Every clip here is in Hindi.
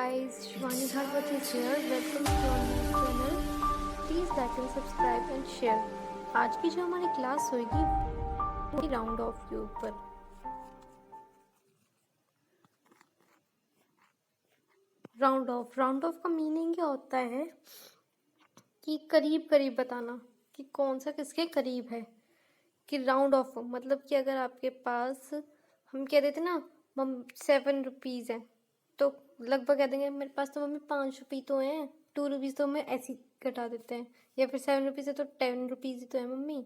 guys, Shivani Bhagwat is here. Welcome to our new channel. Please like and subscribe and share. आज की जो हमारी क्लास होगी वो राउंड ऑफ के ऊपर। राउंड ऑफ का मीनिंग क्या होता है कि करीब करीब बताना कि कौन सा किसके करीब है। कि राउंड ऑफ मतलब कि अगर आपके पास हम कह देते ना 7 रुपीज़ है तो लगभग कह देंगे मेरे पास तो मम्मी 5 रुपये तो हैं, 2 रुपीज़ तो हमें ऐसे ही घटा देते हैं। या फिर 7 रुपीज़ है तो 10 रुपीज़ ही तो है मम्मी।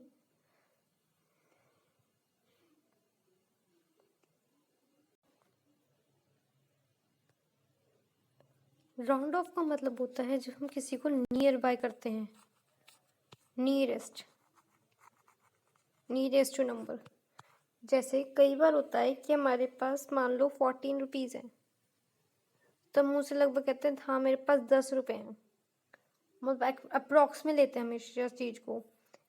राउंड ऑफ का मतलब होता है जब हम किसी को नियर बाय करते हैं, नियरेस्ट टू नंबर। जैसे कई बार होता है कि हमारे पास मान लो 14 रुपीज़ है तो मुँह से लगभग कहते हैं हाँ मेरे पास 10 रुपये हैं, मतलब अप्रॉक्स में लेते हैं हमेशा चीज़ को।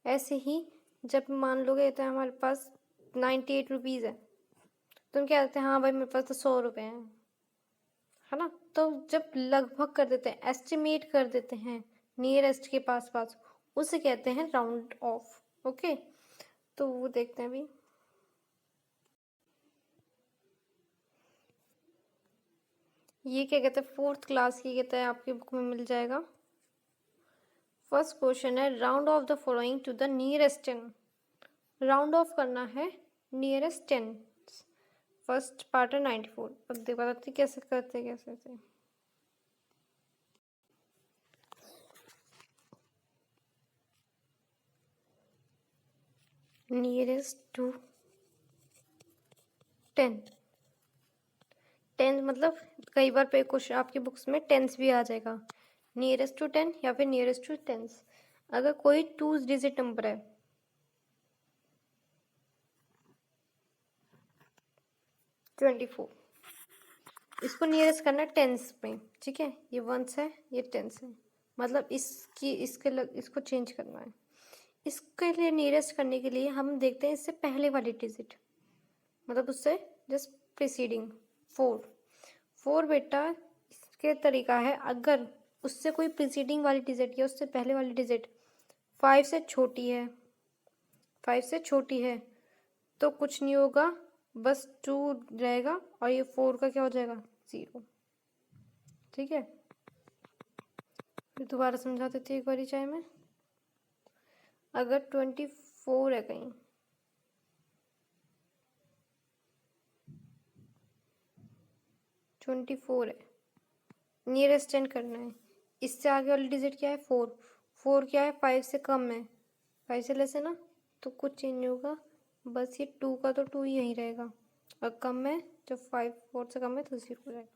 ऐसे ही जब मान लो कहते हैं हमारे पास 98 रुपीज़ है तो हम क्या कहते हैं हाँ भाई मेरे पास तो 100 रुपये हैं, है ना। तो जब लगभग कर देते हैं, एस्टिमेट कर देते हैं नियरेस्ट के पास पास, उसे कहते हैं राउंड ऑफ। ओके, तो वो देखते हैं अभी। ये क्या कहते हैं 4th क्लास की कहते हैं आपकी बुक में मिल जाएगा। फर्स्ट क्वेश्चन है round off the following to the nearest 10। Round off करना है नियरेस्ट 10। फर्स्ट पार्ट है 94। अब देखो बताते कैसे करते कैसे। नियरेस्ट टू 10 मतलब कई बार पे क्वेश्चन आपकी बुक्स में टेंस भी आ जाएगा, नियरेस्ट टू 10 या फिर नियरेस्ट टू टेंस। अगर कोई 2 डिजिट नंबर है 24, इसको नियरेस्ट करना टेंस में, ठीक है। ये वंस है ये टेंस है, मतलब इसको चेंज करना है। इसके लिए नियरेस्ट करने के लिए हम देखते हैं इससे पहले वाली डिजिट, मतलब उससे जस्ट प्रीसीडिंग 4 बेटा। इसके तरीका है अगर उससे कोई प्रीसीडिंग वाली डिजिट या उससे पहले वाली डिजिट 5 से छोटी है तो कुछ नहीं होगा, बस 2 रहेगा और ये 4 का क्या हो जाएगा 0, ठीक है। फिर दोबारा समझा देती हूँ एक बारी चाहे मैं। अगर 24 है कहीं 24 है, नियरेस्ट 10 करना है। इससे आगे वाली डिजिट क्या है 4 क्या है 5 से कम है, 5 से लेस है ना, तो कुछ चेंज नहीं होगा, बस ये 2 का तो 2 ही यहीं रहेगा और कम है जब 4 से कम है तो 0 हो जाएगा।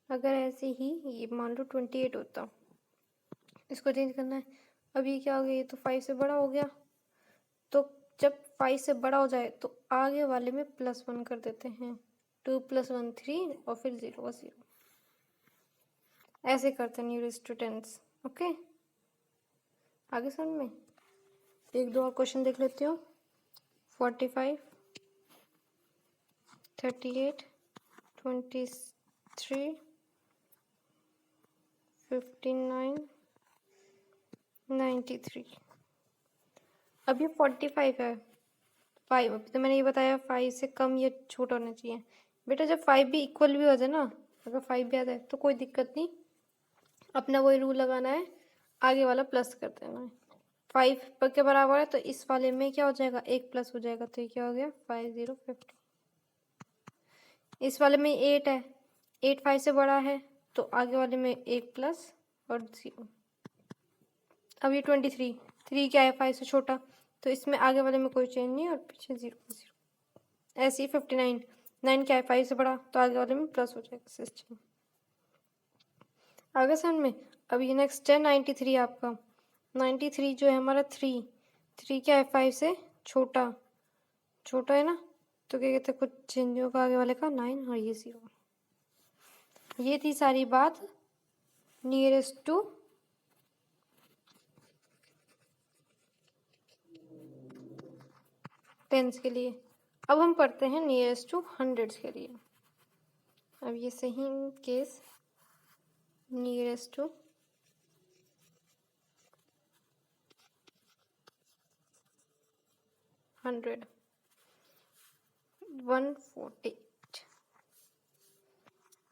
अगर ऐसे ही ये मान लो 28 होता, इसको चेंज करना है। अब ये क्या हो गया, ये तो 5 से बड़ा हो गया, तो जब 5 से बड़ा हो जाए तो आगे वाले में +1 कर देते हैं, 2 + 1 3 और फिर 0 का 0। ऐसे करते हैं नियरेस्ट टू टेंस। ओके, आगे समझ में। एक दो और क्वेश्चन देख लेती हूँ। 45 38 23 59 93। अब ये 45 है, 5 अभी तो मैंने ये बताया 5 से कम या छोटा होना चाहिए। बेटा जब 5 भी इक्वल भी हो जाए ना, अगर 5 भी आ जाए तो कोई दिक्कत नहीं, अपना वही रूल लगाना है, आगे वाला प्लस कर देना है। 5 पर के बराबर है तो इस वाले में क्या हो जाएगा 1 प्लस हो जाएगा, तो ये क्या हो गया 5 0 50। इस वाले में 8 है, 8 5 से बड़ा है तो आगे वाले में 1 प्लस और 0। अब ये 23 3 क्या है 5 से छोटा, तो इसमें आगे वाले में कोई चेंज नहीं और पीछे 0 ऐसे ही 59 9 क्या है 5 से बड़ा तो आगे वाले में प्लस हो जाएगा सिस्टम। आगे समझ में। अब ये नेक्स्ट है 93 आपका। 93 जो है हमारा 3 क्या है 5 से छोटा है ना, तो क्या कहते हैं कुछ चेंज होगा आगे वाले का 9 और ये 0। ये थी सारी बात नियरेस्ट टू टेंस के लिए। अब हम पढ़ते हैं नियरेस्ट टू हंड्रेड्स के लिए। अब ये सही केस नियरेस्ट टू 100, 148,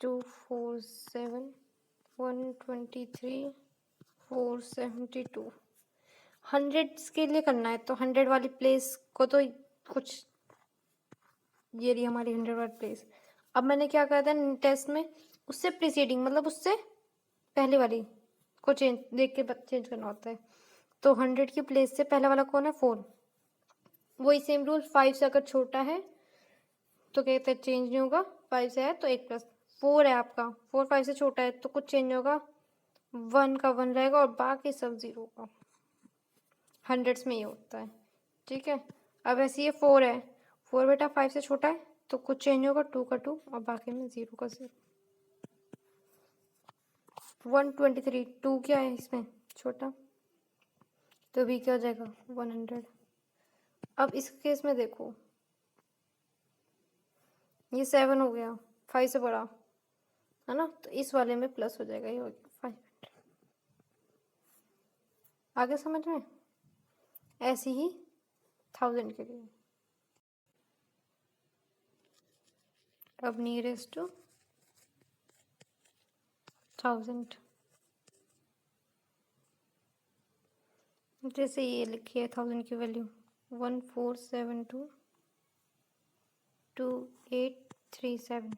247, 123, 472। हंड्रेड्स के लिए करना है तो 100 वाली प्लेस को तो कुछ, ये रही हमारी 100 वाली प्लेस। अब मैंने क्या कहा था टेस्ट में, उससे प्रीसीडिंग मतलब उससे पहले वाली को चेंज देख के चेंज करना होता है। तो 100 की प्लेस से पहले वाला कौन है? 4। वही सेम रूल, 5 से अगर छोटा है तो कहते हैं चेंज नहीं होगा, 5 से है तो 1 प्लस 4 है आपका, 4 5 से छोटा है तो कुछ चेंज होगा, 1 का 1 रहेगा और बाकी सब 0 का। हंड्रेड्स में ये होता है, ठीक है। अब ऐसे ये 4 है, 4 बेटा 5 से छोटा है तो कुछ चेंज होगा, 2 का 2 और बाकी में 0 का 0। 123, 2 क्या है इसमें? छोटा, तो भी क्या हो जाएगा? 100। अब इस केस में देखो, ये 7 हो गया, 5 से बड़ा है ना, तो इस वाले में प्लस हो जाएगा, ये हो गया 500। आगे समझ में? ऐसे ही 1000 के लिए। अब नियरेस्ट टू 1000, जैसे ये लिखी है 1000 की वैल्यू 14722837।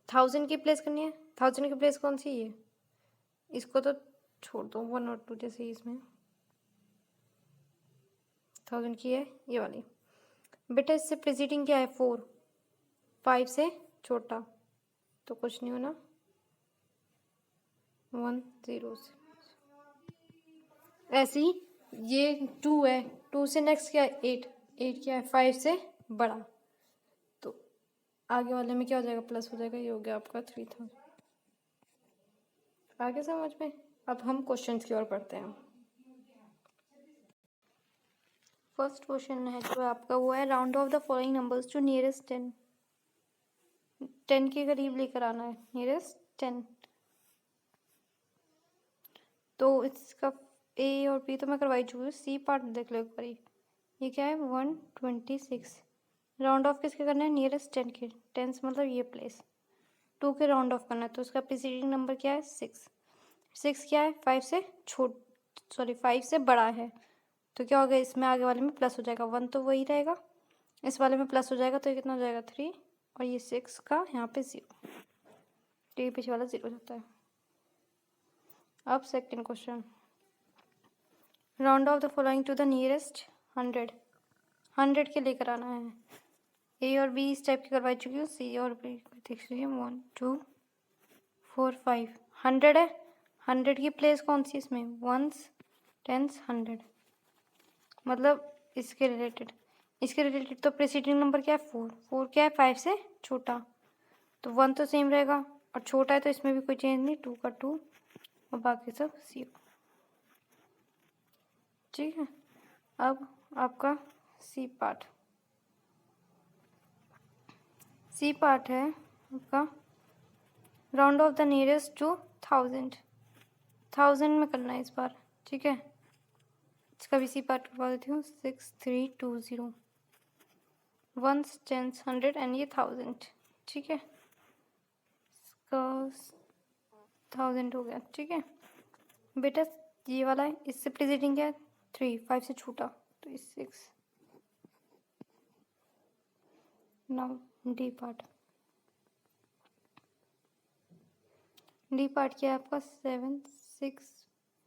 1000 की प्लेस करनी है, 1000 की प्लेस कौन सी है? इसको तो छोड़ दो, 1 और 2, जैसे इसमें 1000 की है ये वाली। बेटा इससे प्रीसीडिंग क्या है? 4, 5 से छोटा तो कुछ नहीं होना, 1 0 से। ऐसे ही ये 2 है, 2 से नेक्स्ट क्या है? 8, 8 क्या है? 5 से बड़ा, तो आगे वाले में क्या हो जाएगा? प्लस हो जाएगा, ये हो गया आपका 3000। आगे समझ में? अब हम क्वेश्चंस की ओर पढ़ते हैं। फर्स्ट क्वेश्चन है जो आपका वो है, round off the following numbers to nearest 10। 10 के करीब लेकर आना है, नियरेस्ट 10। तो इसका ए और बी तो मैं करवाई चुकी हूँ, सी पार्ट देख लो एक बार। ये क्या है? 126। राउंड ऑफ किसके करना है? नियरेस्ट 10 के। 10 मतलब ये प्लेस, 2 के राउंड ऑफ करना है, तो उसका प्रीसीडिंग नंबर क्या है? 6। 6 क्या है? 5 से 5 से बड़ा है, तो क्या हो गया? इसमें आगे वाले में प्लस हो जाएगा, 1 तो वही रहेगा, इस वाले में प्लस हो जाएगा, तो ये कितना हो जाएगा? 3, और ये 6 का यहाँ पे 0, तो ये पीछे वाला 0 जाता है। अब second question, round off the following to the nearest 100। 100 के लेकर आना है। ए और बी इस टाइप की करवा चुकी हूँ, सी और बी देख लीजिए, 1 2 4 5। 100 है, 100 की प्लेस कौन सी इसमें? 1s 10s 100, मतलब इसके रिलेटेड तो प्रीसीडिंग नंबर क्या है? 4। 4 क्या है? 5 से छोटा, तो 1 तो सेम रहेगा, और छोटा है तो इसमें भी कोई चेंज नहीं, 2 का 2 और बाकी सब 0, ठीक है। अब आपका सी पार्ट है आपका, round off the nearest to 1000। 1000 में करना है इस बार, ठीक है। इसका भी सी पार्ट करवा देती हूँ, 6320, 1s 10s 100 एंड ये 1000, ठीक है। इसका 1000 हो गया, ठीक है। बेटा ये वाला है, इससे प्रीसीडिंग क्या है? 3, 5 से छोटा, तो इस 6। नाउ डी पार्ट क्या है आपका? 7 6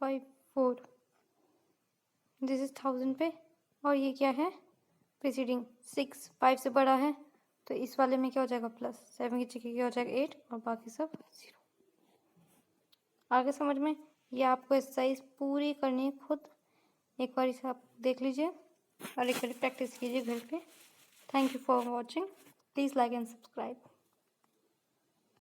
5 4, दिस इज 1000 पे, और ये क्या है? प्रीसीडिंग 6, 5 से बड़ा है, तो इस वाले में क्या हो जाएगा? प्लस 7 की जगह क्या हो जाएगा? 8 और बाकी सब 0। आगे समझ में? ये आपको एक्सरसाइज पूरी करनी है खुद, एक बार इसे आप देख लीजिए और एक बार प्रैक्टिस कीजिए घर पे। Thank you for watching, please like and subscribe.